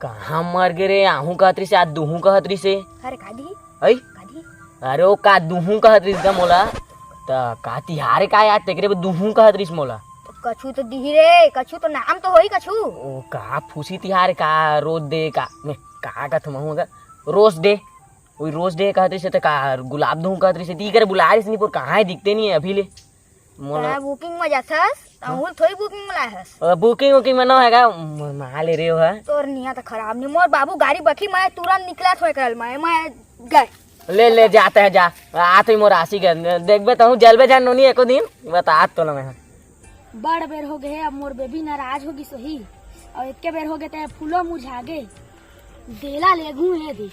कहाँ मर गे रे? आहू कहतरी से आज दूहू कहतरी से। अरे कादी ऐ कादी अरे ओ का दूहू कहतरी का मोला त का तिहारे का याद तेकरे दूहू कहतरी मोला। तो कछु तो दिही रे, कछु तो नाम तो होई कछु। ओ का फूसी तिहार का रोज दे का मैं का कहत महू अगर रोज दे वही रोज डे कहतरी से त का गुलाब दूहू कहतरी से ती करे बुलारिस नहीं पर कहाँ दिखते नहीं है अभी ले मोला। बुकिंग में जाथस अहुल थोड़ी बुकिंग में लाहस। बुकिंग में न हैगा माल रे हो है तोर निया तो खराब नहीं। मोर बाबू गाड़ी बखी मैं तुरंत निकला थोड़े करल मैं गए ले ले जाते है जा आत ही मोर राशि के देखबे तो जलबे जान नोनी एको दिन बता तो मैं बड़ बेर हो गए। अब मोर बेबी नाराज होगी सही और एक बेर हो गए ते फूलो मुरझा गए देला लेगू है दी।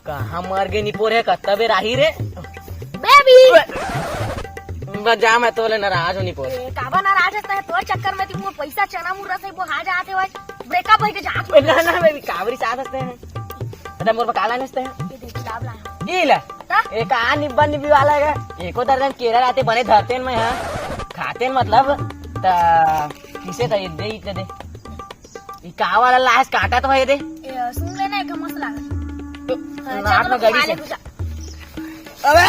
कहाँ मर गए निपोर है कत्ता बेर आही रे बेबी जा मैं तोले नाराज हो निपोर काबा नाराज है तोर चक्कर में तुम पैसा चना मुर्रा से वो हा जाते हुए ब्रेकअप होके जात ना ना बेबी कावरी साथ हंसते हैं अरे मोर काला नसते हैं ये देख लाभ ला ये ले एक आ निब्बा निब्बी वाला है एको दर्जन केरा रहते बने धरते हैं मैं हां खाते मतलब त किसे त दे ही दे ये का वाला लाश काटा तो है दे सुन लेना एक मसला नाक में गड़ी से अबे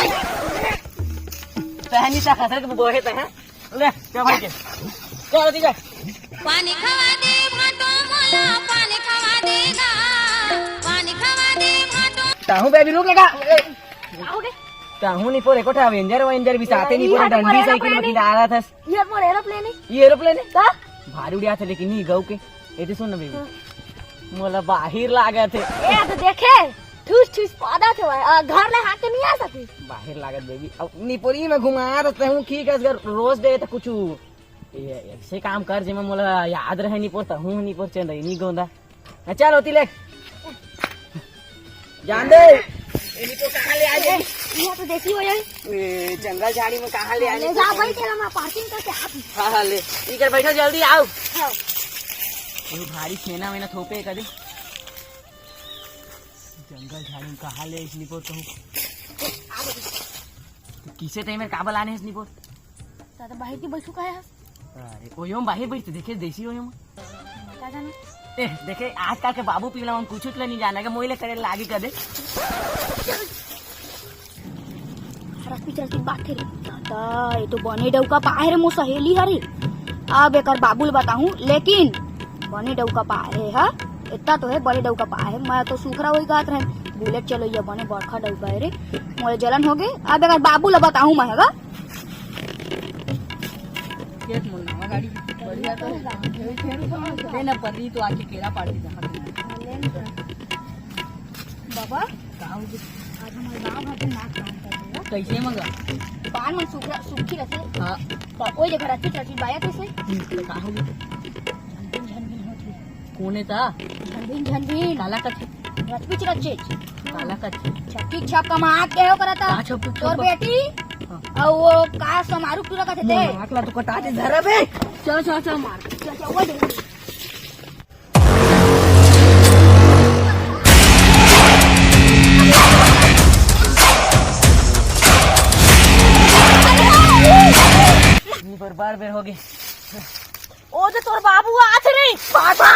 पहनी सा खतर के बोहे त है ले क्या भाई के चल दी जा पानी खवा दे भाटो मोला पानी खवा देगा पानी खवा दे भाटो ताहू बेबी रुकेगा आओगे ताहू नहीं पोरे कोठा वेंजर भी साथे नहीं पोरे डंडी साइकिल में खिला रहा था ये मोर एरोप्लेन है ये एरोप्लेन है का भारी उड़िया था लेकिन नहीं गऊ के ये तो सुन ना बेबी मोला बाहर लागे थे ए तो देखे ठूस ठूस पौधा थे घर ले हाथ नहीं आ सकी बाहर लागत बेबी अब निपोरी में घुमा रहते हूँ ठीक है अगर रोज दे तो कुछ ऐसे काम कर जिसमें मोला याद रहे निपोर तो हूँ निपोर चल रही नहीं गोंदा चल होती ले जान दे निपोर कहाँ ले आए ये तो देखी हो जाए जंगल झाड़ी में कहाँ ले आए ले जा भाई तेरा मैं पार्किंग करके आप हाँ हाँ ले इधर बैठो जल्दी आओ ये भारी छेना वेना थोपे कदे जंगल झाड़ी में कहाँ ले इस निपोर तो किसे ते मेरे काबल आने इस निपोर तो बाहर की बैठू का है अरे ओयो बाहर बैठते देखे देसी ओयो क्या जाने ए देखे आजकल के बाबू पीला हम कुछ नहीं जाना के मोइले करे लागी कर दे रस्ती चलती बात रे दादा ये तो बने डौका पाए रे मो सहेली हरे अब एकर बाबूल बताऊं लेकिन बने डौका पाए है इतना तो है बड़े डौका पाए है मैं तो सूखरा वही गात रहे बुलेट चलो ये बने बरखा डौका है रे मोरे जलन हो गए। अब एकर बाबूल बताऊं मैं हैगा केस मुन्ना गाड़ी बढ़िया तो देना परी तो आके केरा पाड़ दी बाबा गाँव आज हमारे गाँव भर में नाच काम कर रहे हैं कैसे मंगा पान में सूखा सूखी रहते हाँ तो कोई जगह रहती चलती बाया कैसे कहाँ होगी झनझन झनझन होती कोने था झनझन झनझन काला कच्चे रचपिच रचेच काला कच्चे छक्की छक कमात के हो करता कहाँ छप तोर बेटी और वो का समारोह पूरा करते थे आकला तो कटा दे जरा बे चल चल चल मार चल चल वो दे बर्बाद बेर हो गई ओ तो तोर बाबू आत रे बाबा